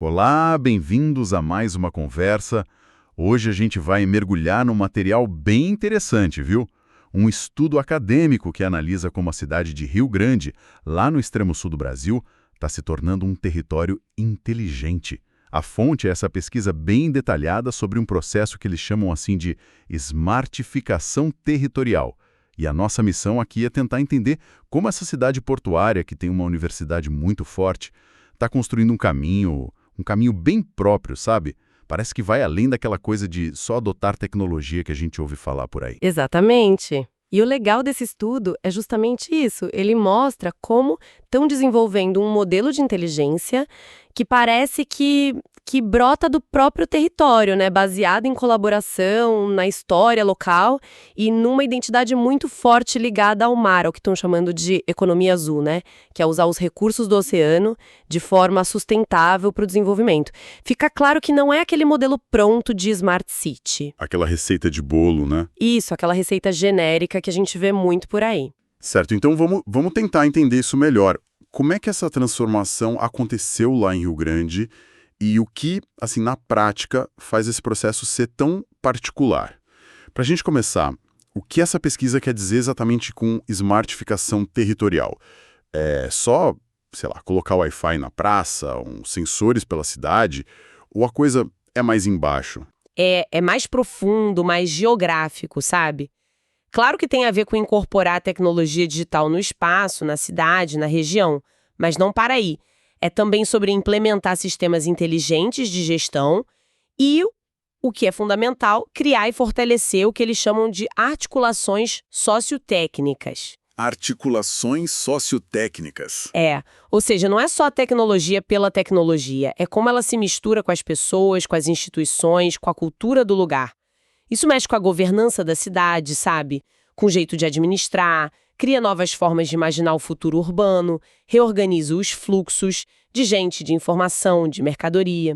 Olá, bem-vindos a mais uma conversa. Hoje a gente vai mergulhar num material bem interessante, viu? Um estudo acadêmico que analisa como a cidade de Rio Grande, lá no extremo sul do Brasil, está se tornando um território inteligente. A fonte é essa pesquisa bem detalhada sobre um processo que eles chamam assim de smartificação territorial. E a nossa missão aqui é tentar entender como essa cidade portuária, que tem uma universidade muito forte, está construindo um caminho bem próprio, sabe? Parece que vai além daquela coisa de só adotar tecnologia que a gente ouve falar por aí. Exatamente. E o legal desse estudo é justamente isso. Ele mostra como estão desenvolvendo um modelo de inteligência que parece que brota do próprio território, né? Baseado em colaboração, na história local e numa identidade muito forte ligada ao mar, ao que estão chamando de economia azul, né? Que é usar os recursos do oceano de forma sustentável para o desenvolvimento. Fica claro que não é aquele modelo pronto de Smart City. Aquela receita de bolo, né? Isso, aquela receita genérica que a gente vê muito por aí. Certo, então vamos tentar entender isso melhor. Como é que essa transformação aconteceu lá em Rio Grande e o que, assim, na prática, faz esse processo ser tão particular? Para a gente começar, o que essa pesquisa quer dizer exatamente com smartificação territorial? É só, sei lá, colocar Wi-Fi na praça, sensores pela cidade, ou a coisa é mais embaixo? É mais profundo, mais geográfico, sabe? Claro que tem a ver com incorporar a tecnologia digital no espaço, na cidade, na região, mas não para aí. É também sobre implementar sistemas inteligentes de gestão e, o que é fundamental, criar e fortalecer o que eles chamam de articulações sociotécnicas. Articulações sociotécnicas. Ou seja, não é só a tecnologia pela tecnologia, é como ela se mistura com as pessoas, com as instituições, com a cultura do lugar. Isso mexe com a governança da cidade, sabe? Com o jeito de administrar, cria novas formas de imaginar o futuro urbano, reorganiza os fluxos de gente, de informação, de mercadoria.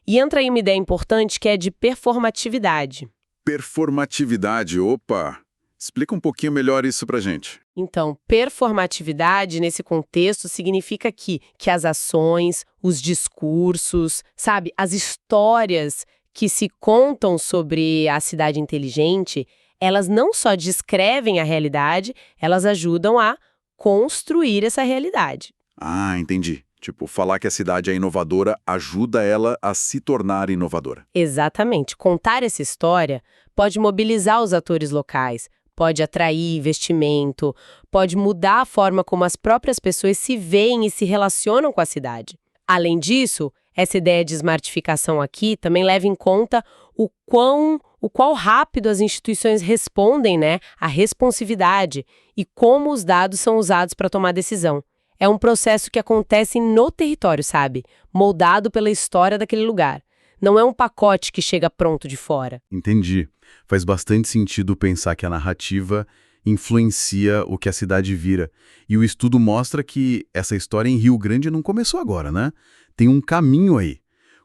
E entra aí uma ideia importante que é de performatividade. Performatividade, opa! Explica um pouquinho melhor isso pra gente. Então, performatividade, nesse contexto, significa que as ações, os discursos, sabe, as histórias que se contam sobre a cidade inteligente, elas não só descrevem a realidade, elas ajudam a construir essa realidade. Ah, entendi. Tipo, falar que a cidade é inovadora ajuda ela a se tornar inovadora. Exatamente. Contar essa história pode mobilizar os atores locais, pode atrair investimento, pode mudar a forma como as próprias pessoas se veem e se relacionam com a cidade. Além disso, essa ideia de smartificação aqui também leva em conta o quão rápido as instituições respondem, né, à responsividade e como os dados são usados para tomar decisão. É um processo que acontece no território, sabe? Moldado pela história daquele lugar. Não é um pacote que chega pronto de fora. Entendi. Faz bastante sentido pensar que a narrativa influencia o que a cidade vira. E o estudo mostra que essa história em Rio Grande não começou agora, né? Tem um caminho aí.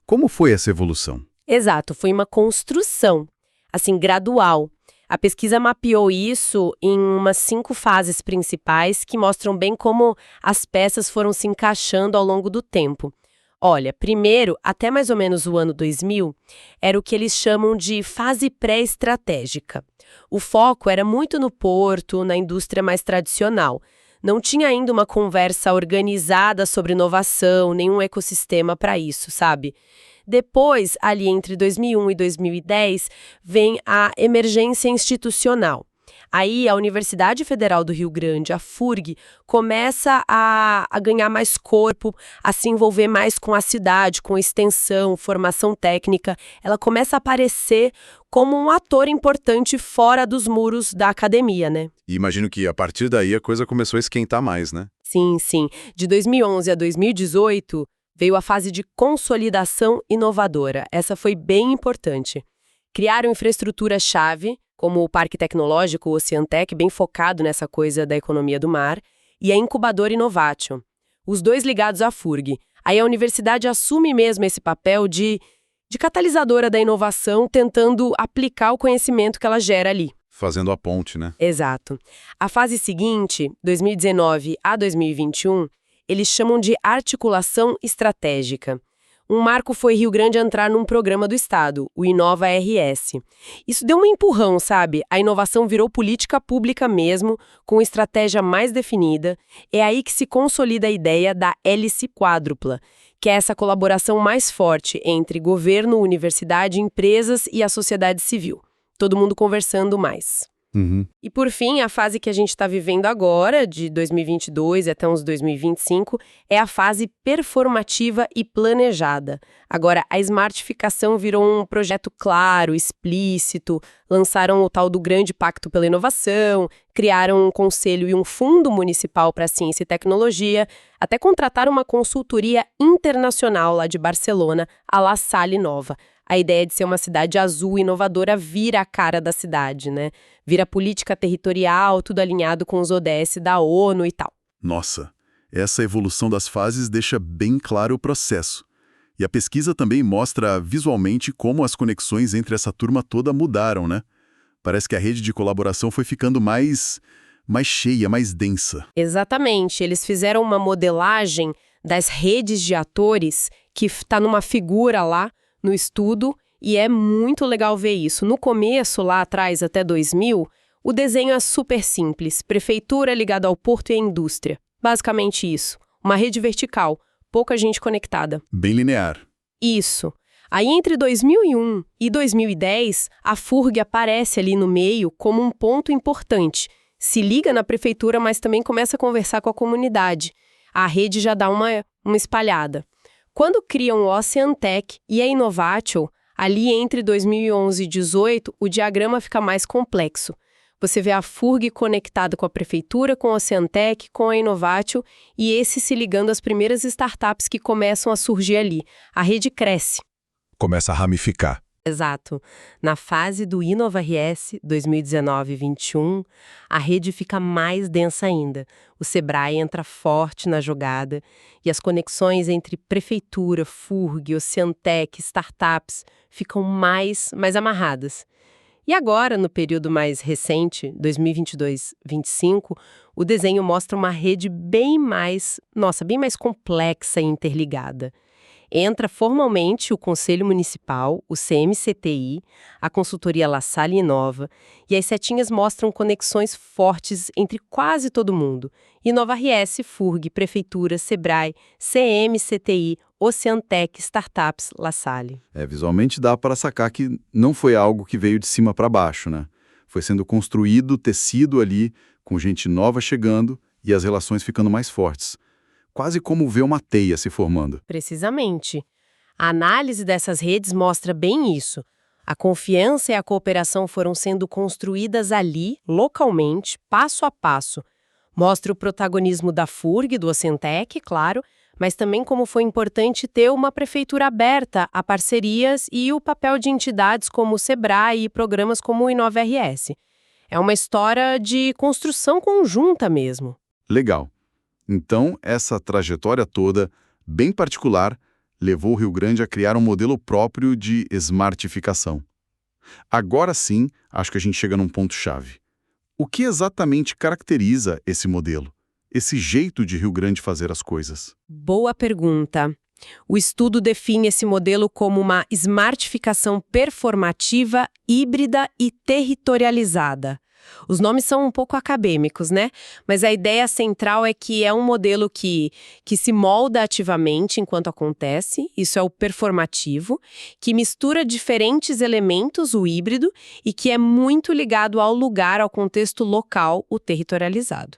Como foi essa evolução? Exato, foi uma construção, assim, gradual. A pesquisa mapeou isso em umas 5 fases principais que mostram bem como as peças foram se encaixando ao longo do tempo. Olha, primeiro, até mais ou menos o ano 2000, era o que eles chamam de fase pré-estratégica. O foco era muito no porto, na indústria mais tradicional. Não tinha ainda uma conversa organizada sobre inovação, nenhum ecossistema para isso, sabe? Depois, ali entre 2001 e 2010, vem a emergência institucional. Aí, a Universidade Federal do Rio Grande, a FURG, começa a ganhar mais corpo, a se envolver mais com a cidade, com extensão, formação técnica. Ela começa a aparecer como um ator importante fora dos muros da academia, né? E imagino que a partir daí a coisa começou a esquentar mais, né? Sim, sim. De 2011 a 2018, veio a fase de consolidação inovadora. Essa foi bem importante. Criaram infraestrutura-chave, como o Parque Tecnológico, o Oceantec, bem focado nessa coisa da economia do mar, e a incubadora Innovation, os dois ligados à FURG. Aí a universidade assume mesmo esse papel de catalisadora da inovação, tentando aplicar o conhecimento que ela gera ali. Fazendo a ponte, né? Exato. A fase seguinte, 2019 a 2021, eles chamam de articulação estratégica. um marco foi Rio Grande entrar num programa do Estado, o Inova RS. Isso deu um empurrão, sabe? A inovação virou política pública mesmo, com estratégia mais definida. É aí que se consolida a ideia da hélice quádrupla, que é essa colaboração mais forte entre governo, universidade, empresas e a sociedade civil. Todo mundo conversando mais. E por fim, a fase que a gente está vivendo agora, de 2022 até uns 2025, é a fase performativa e planejada. Agora, a smartificação virou um projeto claro, explícito, lançaram o tal do Grande Pacto pela Inovação, criaram um conselho e um fundo municipal para ciência e tecnologia, até contrataram uma consultoria internacional lá de Barcelona, a La Salle Nova. A ideia de ser uma cidade azul inovadora vira a cara da cidade, né? Vira política territorial, tudo alinhado com os ODS da ONU e tal. Nossa, essa evolução das fases deixa bem claro o processo. E a pesquisa também mostra visualmente como as conexões entre essa turma toda mudaram, né? Parece que a rede de colaboração foi ficando mais cheia, mais densa. Exatamente. Eles fizeram uma modelagem das redes de atores que está numa figura lá no estudo, e é muito legal ver isso. No começo, lá atrás, até 2000, o desenho é super simples. Prefeitura ligada ao porto e à indústria. Basicamente isso. Uma rede vertical, pouca gente conectada. Bem linear. Isso. Aí, entre 2001 e 2010, a FURG aparece ali no meio como um ponto importante. Se liga na prefeitura, mas também começa a conversar com a comunidade. A rede já dá uma espalhada. Quando criam o Oceantec e a Inovatio, ali entre 2011 e 2018, o diagrama fica mais complexo. Você vê a FURG conectada com a prefeitura, com o Oceantec, com a Inovatio, e esse se ligando às primeiras startups que começam a surgir ali. A rede cresce. Começa a ramificar. Exato. Na fase do InovaRS 2019-21, a rede fica mais densa ainda. O Sebrae entra forte na jogada e as conexões entre prefeitura, FURG, Oceantec, startups ficam mais amarradas. E agora, no período mais recente, 2022-25, o desenho mostra uma rede bem mais complexa e interligada. Entra formalmente o Conselho Municipal, o CMCTI, a consultoria La Salle Inova, e as setinhas mostram conexões fortes entre quase todo mundo. InovaRS, FURG, Prefeitura, Sebrae, CMCTI, Oceantec, Startups, La Salle. Visualmente dá para sacar que não foi algo que veio de cima para baixo, né? Foi sendo construído, tecido ali, com gente nova chegando e as relações ficando mais fortes. Quase como ver uma teia se formando. Precisamente. A análise dessas redes mostra bem isso. A confiança e a cooperação foram sendo construídas ali, localmente, passo a passo. Mostra o protagonismo da FURG, do Oceantec, claro, mas também como foi importante ter uma prefeitura aberta a parcerias e o papel de entidades como o Sebrae e programas como o InovaRS. É uma história de construção conjunta mesmo. Legal. Então, essa trajetória toda, bem particular, levou o Rio Grande a criar um modelo próprio de smartificação. Agora sim, acho que a gente chega num ponto-chave. O que exatamente caracteriza esse modelo? Esse jeito de Rio Grande fazer as coisas? Boa pergunta. O estudo define esse modelo como uma smartificação performativa, híbrida e territorializada. Os nomes são um pouco acadêmicos, né? Mas a ideia central é que é um modelo que se molda ativamente enquanto acontece, isso é o performativo, que mistura diferentes elementos, o híbrido, e que é muito ligado ao lugar, ao contexto local, o territorializado.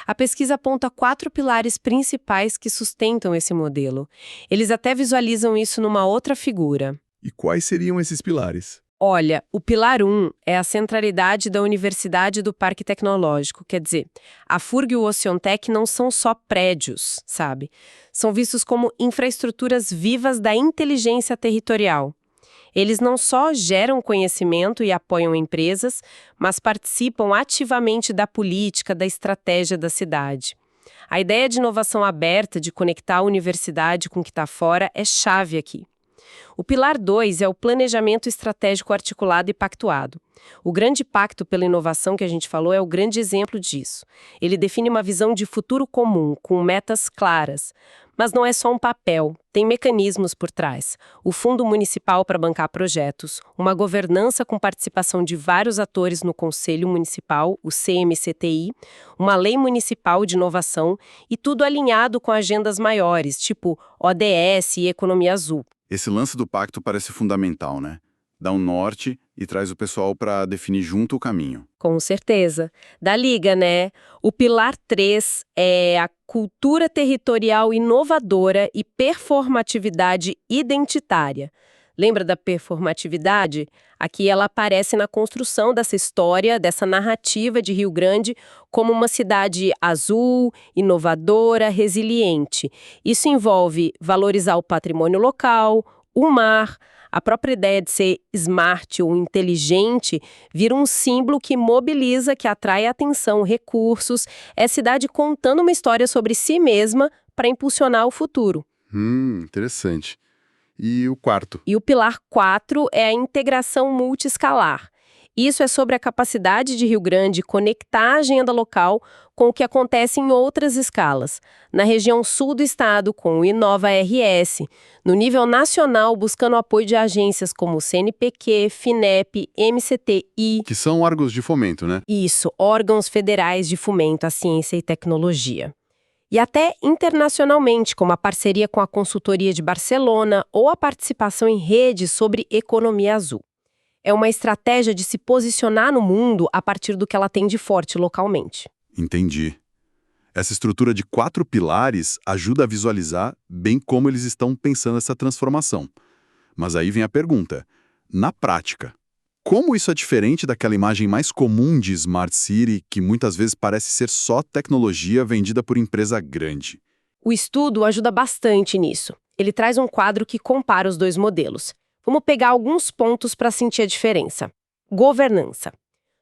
A pesquisa aponta 4 pilares principais que sustentam esse modelo. Eles até visualizam isso numa outra figura. E quais seriam esses pilares? Olha, o pilar 1 é a centralidade da Universidade do Parque Tecnológico. Quer dizer, a FURG e o Oceantec não são só prédios, sabe? São vistos como infraestruturas vivas da inteligência territorial. Eles não só geram conhecimento e apoiam empresas, mas participam ativamente da política, da estratégia da cidade. A ideia de inovação aberta, de conectar a universidade com o que está fora, é chave aqui. O pilar 2 é o planejamento estratégico articulado e pactuado. O grande pacto pela inovação que a gente falou é o grande exemplo disso. Ele define uma visão de futuro comum, com metas claras. Mas não é só um papel, tem mecanismos por trás. O Fundo Municipal para bancar projetos, uma governança com participação de vários atores no Conselho Municipal, o CMCTI, uma lei municipal de inovação e tudo alinhado com agendas maiores, tipo ODS e Economia Azul. Esse lance do pacto parece fundamental, né? Dá um norte e traz o pessoal para definir junto o caminho. Com certeza. Da Liga, né? O pilar 3 é a cultura territorial inovadora e performatividade identitária. Lembra da performatividade? Aqui ela aparece na construção dessa história, dessa narrativa de Rio Grande como uma cidade azul, inovadora, resiliente. Isso envolve valorizar o patrimônio local, o mar. A própria ideia de ser smart ou inteligente vira um símbolo que mobiliza, que atrai atenção, recursos. É a cidade contando uma história sobre si mesma para impulsionar o futuro. Interessante. E o quarto? E o pilar 4 é a integração multiescalar. Isso é sobre a capacidade de Rio Grande conectar a agenda local com o que acontece em outras escalas. Na região sul do estado, com o Inova RS. No nível nacional, buscando o apoio de agências como o CNPq, FINEP, MCTI. Que são órgãos de fomento, né? Isso, órgãos federais de fomento à ciência e tecnologia. E até internacionalmente, como a parceria com a Consultoria de Barcelona ou a participação em redes sobre economia azul. É uma estratégia de se posicionar no mundo a partir do que ela tem de forte localmente. Entendi. Essa estrutura de 4 pilares ajuda a visualizar bem como eles estão pensando essa transformação. Mas aí vem a pergunta: na prática, como isso é diferente daquela imagem mais comum de Smart City, que muitas vezes parece ser só tecnologia vendida por empresa grande? O estudo ajuda bastante nisso. Ele traz um quadro que compara os dois modelos. Vamos pegar alguns pontos para sentir a diferença. Governança.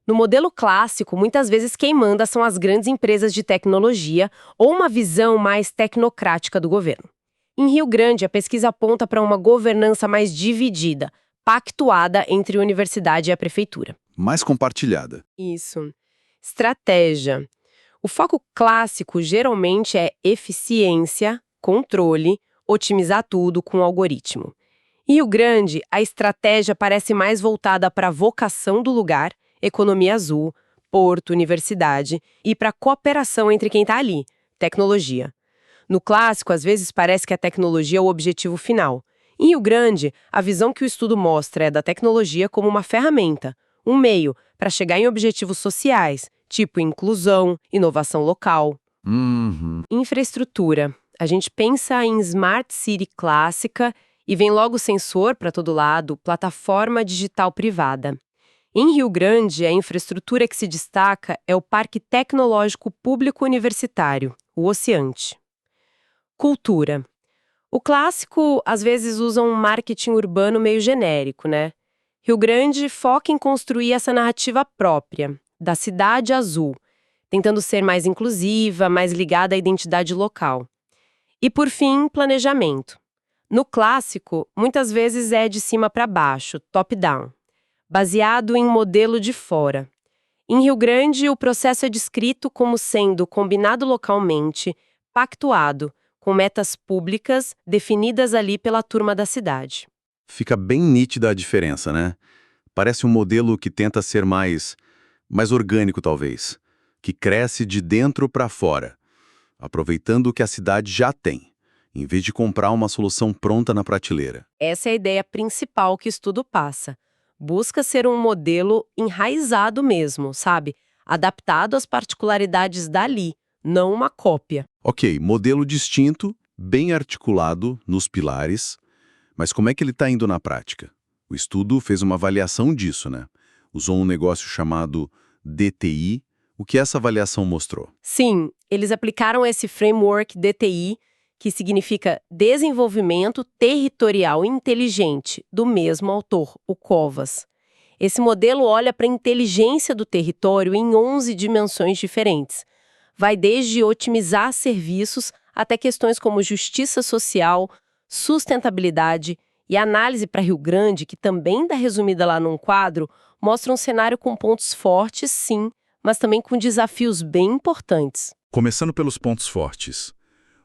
No modelo clássico, muitas vezes quem manda são as grandes empresas de tecnologia ou uma visão mais tecnocrática do governo. Em Rio Grande, a pesquisa aponta para uma governança mais dividida, pactuada entre a universidade e a prefeitura. Mais compartilhada. Isso. Estratégia. O foco clássico geralmente é eficiência, controle, otimizar tudo com algoritmo. Em Rio Grande, a estratégia parece mais voltada para a vocação do lugar, economia azul, porto, universidade, e para a cooperação entre quem está ali, tecnologia. No clássico, às vezes parece que a tecnologia é o objetivo final. Em Rio Grande, a visão que o estudo mostra é da tecnologia como uma ferramenta, um meio para chegar em objetivos sociais, tipo inclusão, inovação local. Infraestrutura. A gente pensa em Smart City clássica e vem logo sensor para todo lado, plataforma digital privada. Em Rio Grande, a infraestrutura que se destaca é o Parque Tecnológico Público Universitário, o Oceante. Cultura. O clássico, às vezes, usa um marketing urbano meio genérico, né? Rio Grande foca em construir essa narrativa própria, da cidade azul, tentando ser mais inclusiva, mais ligada à identidade local. E, por fim, planejamento. No clássico, muitas vezes é de cima para baixo, top-down, baseado em modelo de fora. Em Rio Grande, o processo é descrito como sendo combinado localmente, pactuado, com metas públicas definidas ali pela turma da cidade. Fica bem nítida a diferença, né? Parece um modelo que tenta ser mais orgânico, talvez, que cresce de dentro para fora, aproveitando o que a cidade já tem, em vez de comprar uma solução pronta na prateleira. Essa é a ideia principal que o estudo passa. Busca ser um modelo enraizado mesmo, sabe? Adaptado às particularidades dali, não uma cópia. Ok, modelo distinto, bem articulado nos pilares, mas como é que ele está indo na prática? O estudo fez uma avaliação disso, né? Usou um negócio chamado DTI. O que essa avaliação mostrou? Sim, eles aplicaram esse framework DTI, que significa Desenvolvimento Territorial Inteligente, do mesmo autor, o Covas. Esse modelo olha para a inteligência do território em 11 dimensões diferentes. Vai desde otimizar serviços até questões como justiça social, sustentabilidade E a análise para Rio Grande, que também dá resumida lá num quadro, mostra um cenário com pontos fortes, sim, mas também com desafios bem importantes. Começando pelos pontos fortes.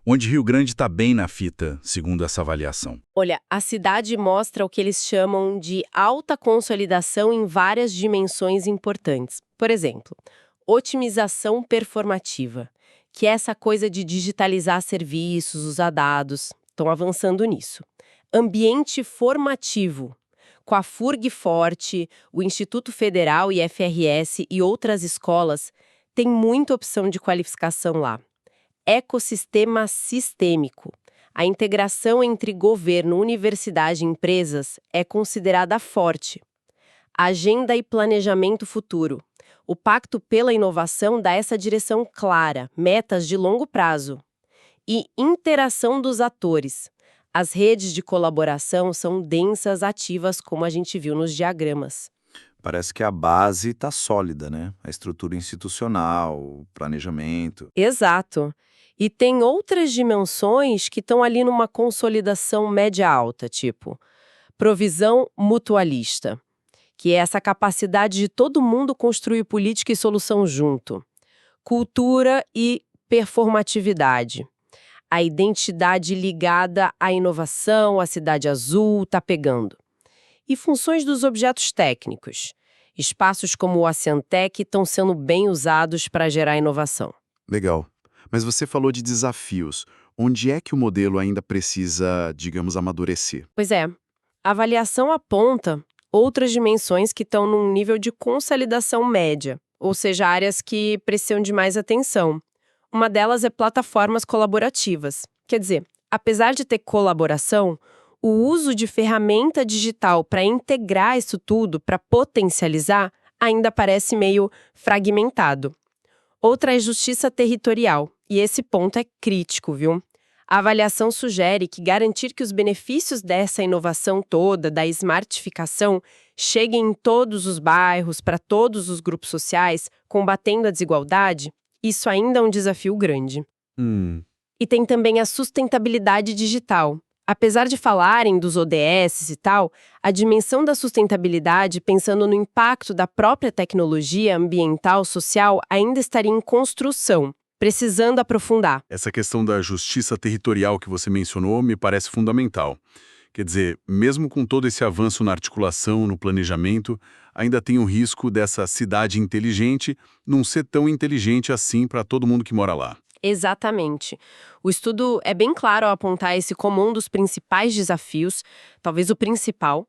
Onde Rio Grande está bem na fita, segundo essa avaliação? Olha, a cidade mostra o que eles chamam de alta consolidação em várias dimensões importantes. Por exemplo, otimização performativa, que é essa coisa de digitalizar serviços, usar dados. Estão avançando nisso. Ambiente formativo, com a FURG forte, o Instituto Federal e FRS e outras escolas, tem muita opção de qualificação lá. Ecossistema sistêmico. A integração entre governo, universidade e empresas é considerada forte. Agenda e planejamento futuro. O Pacto pela Inovação dá essa direção clara, metas de longo prazo. E interação dos atores. As redes de colaboração são densas, ativas, como a gente viu nos diagramas. Parece que a base está sólida, né? A estrutura institucional, o planejamento. Exato. E tem outras dimensões que estão ali numa consolidação média-alta, tipo provisão mutualista, que é essa capacidade de todo mundo construir política e solução junto. Cultura e performatividade. A identidade ligada à inovação, a cidade azul, está pegando. E funções dos objetos técnicos. Espaços como o Aciantec estão sendo bem usados para gerar inovação. Legal. Mas você falou de desafios. Onde é que o modelo ainda precisa, digamos, amadurecer? Pois é, a avaliação aponta outras dimensões que estão num nível de consolidação média, ou seja, áreas que precisam de mais atenção. Uma delas é plataformas colaborativas. Quer dizer, apesar de ter colaboração, o uso de ferramenta digital para integrar isso tudo, para potencializar, ainda parece meio fragmentado. Outra é justiça territorial, e esse ponto é crítico, viu? A avaliação sugere que garantir que os benefícios dessa inovação toda, da smartificação, cheguem em todos os bairros, para todos os grupos sociais, combatendo a desigualdade, isso ainda é um desafio grande. E tem também a sustentabilidade digital. Apesar de falarem dos ODS e tal, a dimensão da sustentabilidade, pensando no impacto da própria tecnologia ambiental, social, ainda estaria em construção, precisando aprofundar. Essa questão da justiça territorial que você mencionou me parece fundamental. Quer dizer, mesmo com todo esse avanço na articulação, no planejamento, ainda tem o risco dessa cidade inteligente não ser tão inteligente assim para todo mundo que mora lá. Exatamente. O estudo é bem claro ao apontar esse como um dos principais desafios, talvez o principal.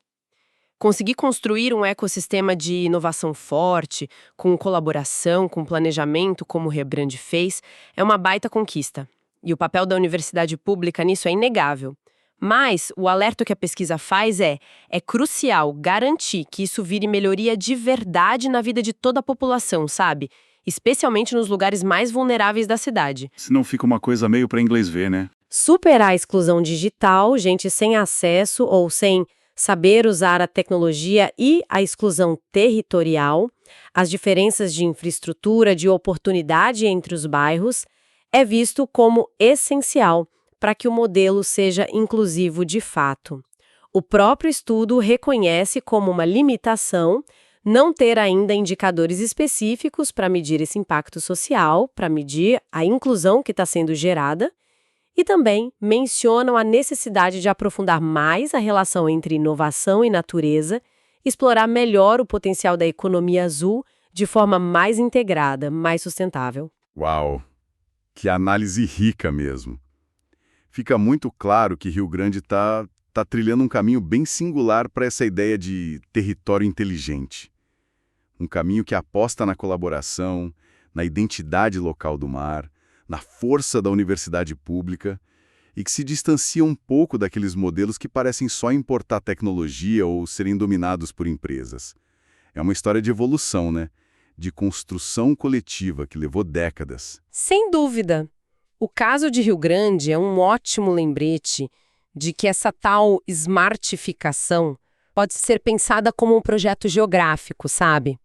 Conseguir construir um ecossistema de inovação forte, com colaboração, com planejamento, como o Rio Grande fez, é uma baita conquista. E o papel da universidade pública nisso é inegável. Mas o alerta que a pesquisa faz é crucial garantir que isso vire melhoria de verdade na vida de toda a população, sabe? Especialmente nos lugares mais vulneráveis da cidade. Senão fica uma coisa meio para inglês ver, né? Superar a exclusão digital, gente sem acesso ou sem saber usar a tecnologia e a exclusão territorial, as diferenças de infraestrutura, de oportunidade entre os bairros, é visto como essencial para que o modelo seja inclusivo de fato. O próprio estudo reconhece como uma limitação não ter ainda indicadores específicos para medir esse impacto social, para medir a inclusão que está sendo gerada, e também mencionam a necessidade de aprofundar mais a relação entre inovação e natureza, explorar melhor o potencial da economia azul de forma mais integrada, mais sustentável. Uau! Que análise rica mesmo. Fica muito claro que Rio Grande está trilhando um caminho bem singular para essa ideia de território inteligente. Um caminho que aposta na colaboração, na identidade local do mar, na força da universidade pública e que se distancia um pouco daqueles modelos que parecem só importar tecnologia ou serem dominados por empresas. É uma história de evolução, né? De construção coletiva que levou décadas. Sem dúvida. O caso de Rio Grande é um ótimo lembrete de que essa tal smartificação pode ser pensada como um projeto geográfico, sabe?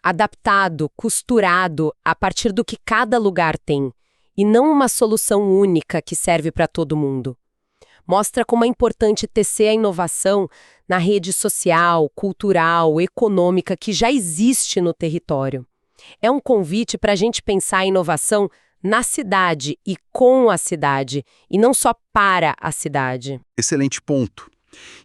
Adaptado, costurado a partir do que cada lugar tem, e não uma solução única que serve para todo mundo. Mostra como é importante tecer a inovação na rede social, cultural, econômica que já existe no território. É um convite para a gente pensar a inovação na cidade e com a cidade, e não só para a cidade. Excelente ponto.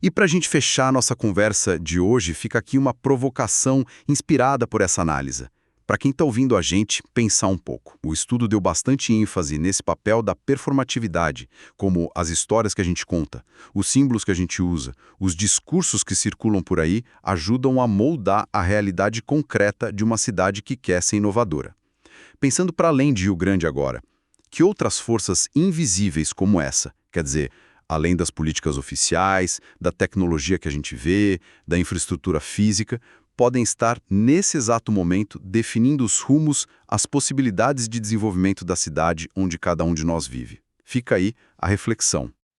E para a gente fechar nossa conversa de hoje, fica aqui uma provocação inspirada por essa análise. Para quem está ouvindo a gente, pensar um pouco. O estudo deu bastante ênfase nesse papel da performatividade, como as histórias que a gente conta, os símbolos que a gente usa, os discursos que circulam por aí ajudam a moldar a realidade concreta de uma cidade que quer ser inovadora. Pensando para além de Rio Grande agora, que outras forças invisíveis como essa, quer dizer, além das políticas oficiais, da tecnologia que a gente vê, da infraestrutura física, podem estar, nesse exato momento, definindo os rumos, as possibilidades de desenvolvimento da cidade onde cada um de nós vive. Fica aí a reflexão.